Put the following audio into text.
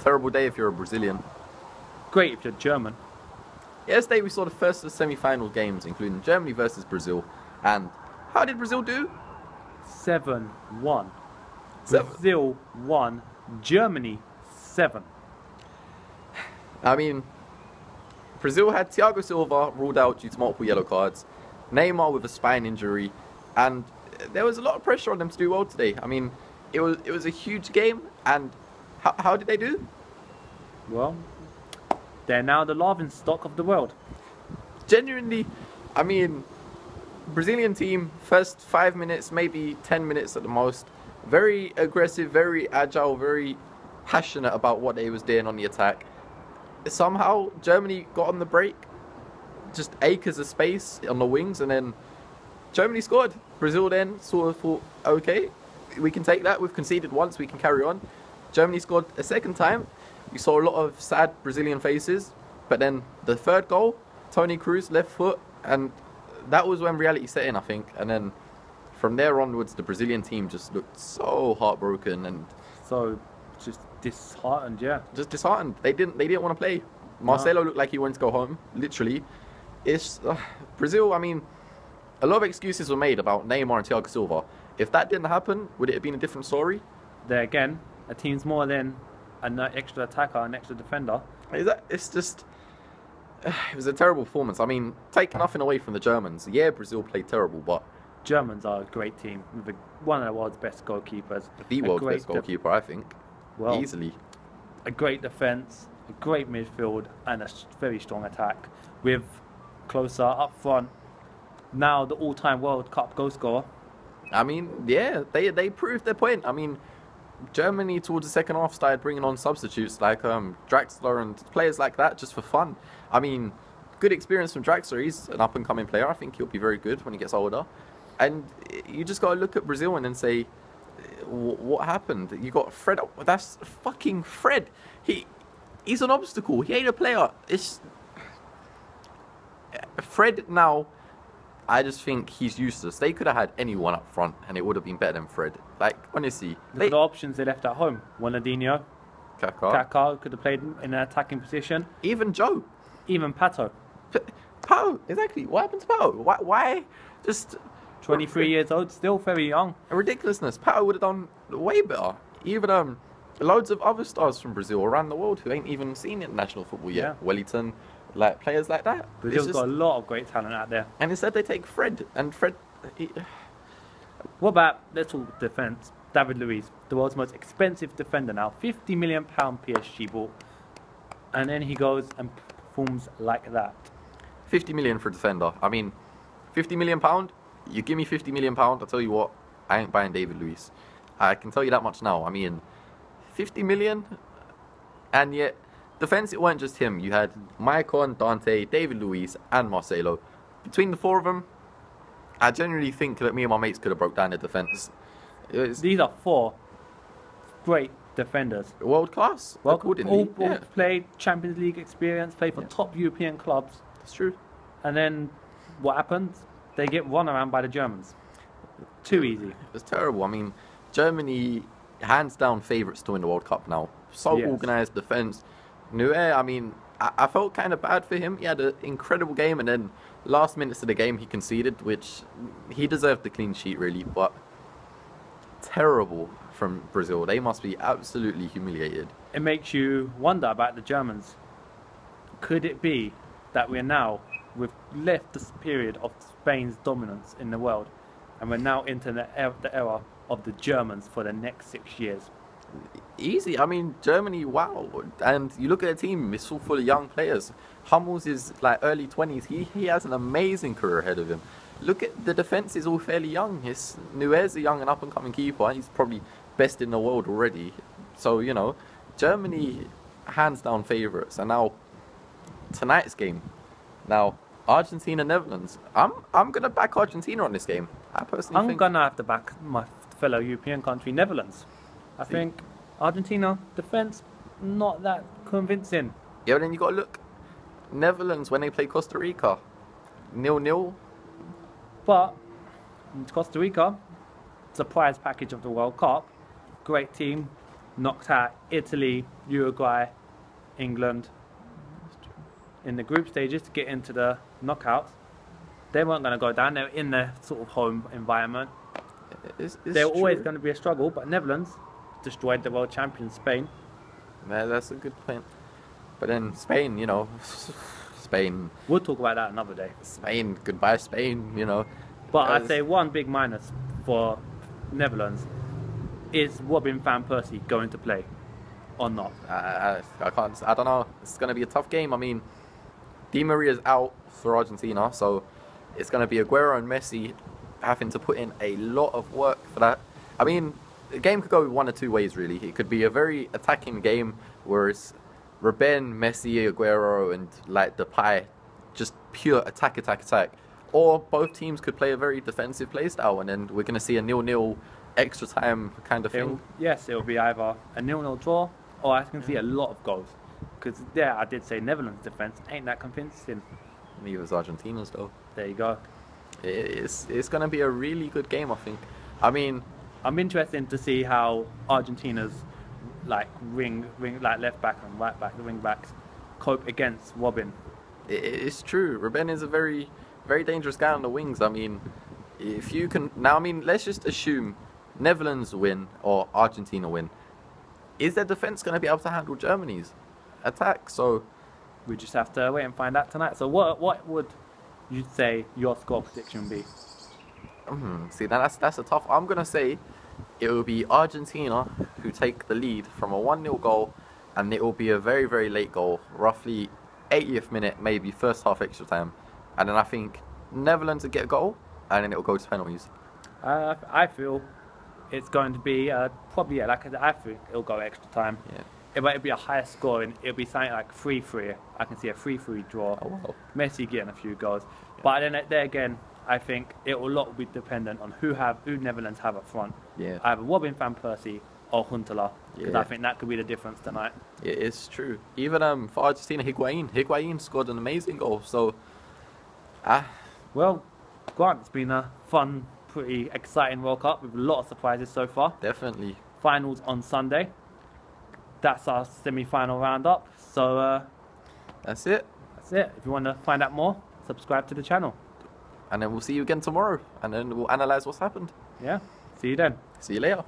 Terrible day if you're a Brazilian. Great if you're German. Yesterday we saw the first of the semi-final games, including Germany versus Brazil. And how did Brazil do? 7-1. Seven. Brazil 1, Germany 7. I mean, Brazil had Thiago Silva ruled out due to multiple yellow cards, Neymar with a spine injury, and there was a lot of pressure on them to do well today. I mean, it was a huge game, and how did they do? Well, they're now the laughing stock of the world. Genuinely, I mean, Brazilian team, first 5 minutes, maybe 10 minutes at the most, very aggressive, very agile, very passionate about what they was doing on the attack. Somehow, Germany got on the break, just acres of space on the wings, and then Germany scored. Brazil then sort of thought, okay, we can take that. We've conceded once, we can carry on. Germany scored a second time. You saw a lot of sad Brazilian faces, but then the third goal, Toni Kroos left foot, and that was when reality set in, I think. And then from there onwards, the Brazilian team just looked so heartbroken and so just disheartened, yeah. Just disheartened. They didn't want to play. Marcelo looked like he wanted to go home, literally. It's Brazil. I mean, a lot of excuses were made about Neymar and Thiago Silva. If that didn't happen, would it have been a different story? There again, a team's more than an extra attacker, an extra defender. It's just, it was a terrible performance. I mean, take nothing away from the Germans. Yeah, Brazil played terrible, but Germans are a great team. With one of the world's best goalkeepers. The world's best goalkeeper, I think. Well, easily. A great defence, a great midfield, and a very strong attack. With Closer up front, now the all-time World Cup goal scorer. I mean, yeah, they proved their point. I mean, Germany towards the second half started bringing on substitutes like Draxler and players like that just for fun. I mean, good experience from Draxler. He's an up-and-coming player. I think he'll be very good when he gets older. And you just got to look at Brazil and then say, what happened? You got Fred. That's fucking Fred. He's an obstacle. He ain't a player. It's Fred now. I just think he's useless. They could have had anyone up front and it would have been better than Fred. Like, honestly. Look at the options they left at home. Ronaldinho. Kaká could have played in an attacking position. Even Joe. Even Pato. Pato, exactly. What happened to Pato? Why just 23 years old, still very young. A ridiculousness. Pato would have done way better. Even loads of other stars from Brazil around the world who ain't even seen international football yet. Yeah. Wellington, like players like that. Brazil's got a lot of great talent out there. And instead they take Fred. And Fred... What about, let's talk defence. David Luiz, the world's most expensive defender now. £50 million PSG bought. And then he goes and performs like that. 50 million for a defender. I mean, £50 million, you give me £50 million, I'll tell you what, I ain't buying David Luiz. I can tell you that much now. I mean, 50 million, and yet, defence, it weren't just him. You had Maicon, Dante, David Luiz, and Marcelo. Between the four of them, I genuinely think that me and my mates could have broke down the defence. These are four great defenders. World class. All played Champions League experience, played for top European clubs. That's true. And then what happens? They get run around by the Germans. Too easy. It was terrible. I mean, Germany, hands down favourites to win the World Cup now. So organised defence. Neuer, I mean, I felt kind of bad for him. He had an incredible game, and then last minutes of the game he conceded, which he deserved the clean sheet really, but terrible from Brazil. They must be absolutely humiliated. It makes you wonder about the Germans. Could it be that we've left this period of Spain's dominance in the world, and we're now into the era of the Germans for the next 6 years? Easy. I mean, Germany, wow. And you look at the team, it's all full of young players. Hummels is like early 20s. He has an amazing career ahead of him. Look at the defence is all fairly young. Neuer's a young and up-and-coming keeper. He's probably best in the world already. So, you know, Germany, hands down favourites. And now, tonight's game. Now, Argentina, Netherlands. I'm going to back Argentina on this game. I personally think... I'm going to have to back my fellow European country, Netherlands. I think Argentina, defence, not that convincing. Yeah, but then you got to look. Netherlands, when they play Costa Rica, 0-0. But Costa Rica, surprise package of the World Cup, great team, knocked out Italy, Uruguay, England in the group stages to get into the knockouts. They weren't going to go down. They were in their sort of home environment. They're always going to be a struggle, but Netherlands destroyed the world champions, Spain. Yeah, that's a good point. But then Spain, you know, Spain. We'll talk about that another day. Spain, goodbye Spain, you know. But I'd say one big minus for Netherlands is Robin van Persie going to play or not? I don't know. It's going to be a tough game. I mean, Di Maria's out for Argentina, so it's going to be Aguero and Messi having to put in a lot of work for that. I mean, the game could go one or two ways, really. It could be a very attacking game where it's Robben, Messi, Aguero, and like Depay, just pure attack. Or both teams could play a very defensive play style, and then we're going to see a 0-0 extra time kind of thing. It'll be either a 0-0 draw, or I can see a lot of goals. Because, I did say Netherlands' defence ain't that convincing. Neither is Argentina's, though. There you go. It's going to be a really good game, I think. I mean, I'm interested to see how Argentina's like left back and right back, the wing backs, cope against Robin. It's true. Robben is a very, very dangerous guy on the wings. I mean, if you can now, I mean, let's just assume Netherlands win or Argentina win. Is their defense going to be able to handle Germany's attack? So we just have to wait and find out tonight. So what would you say your score prediction be? See, that's a tough. I'm gonna say it will be Argentina who take the lead from a 1-0 goal, and it will be a very, very late goal, roughly 80th minute, maybe first half extra time, and then I think Netherlands will get a goal, and then it will go to penalties. I feel it's going to be probably I think it'll go extra time. Yeah. It might be a higher score, and it'll be something like 3-3. I can see a 3-3 draw. Oh, wow. Messi getting a few goals, but then there again, I think it will a lot be dependent on who Netherlands have up front. Yeah. Either Robin van Persie or Huntelaar, because Yeah. I think that could be the difference tonight. It is true. Even for Argentina, Higuain scored an amazing goal. So, Well, Grant, it's been a fun, pretty exciting World Cup with a lot of surprises so far. definitely. Finals on Sunday. That's our semi-final roundup. So That's it. that's it. If you want to find out more, subscribe to the channel. And then we'll see you again tomorrow, and then we'll analyze what's happened. Yeah. See you then. See you later.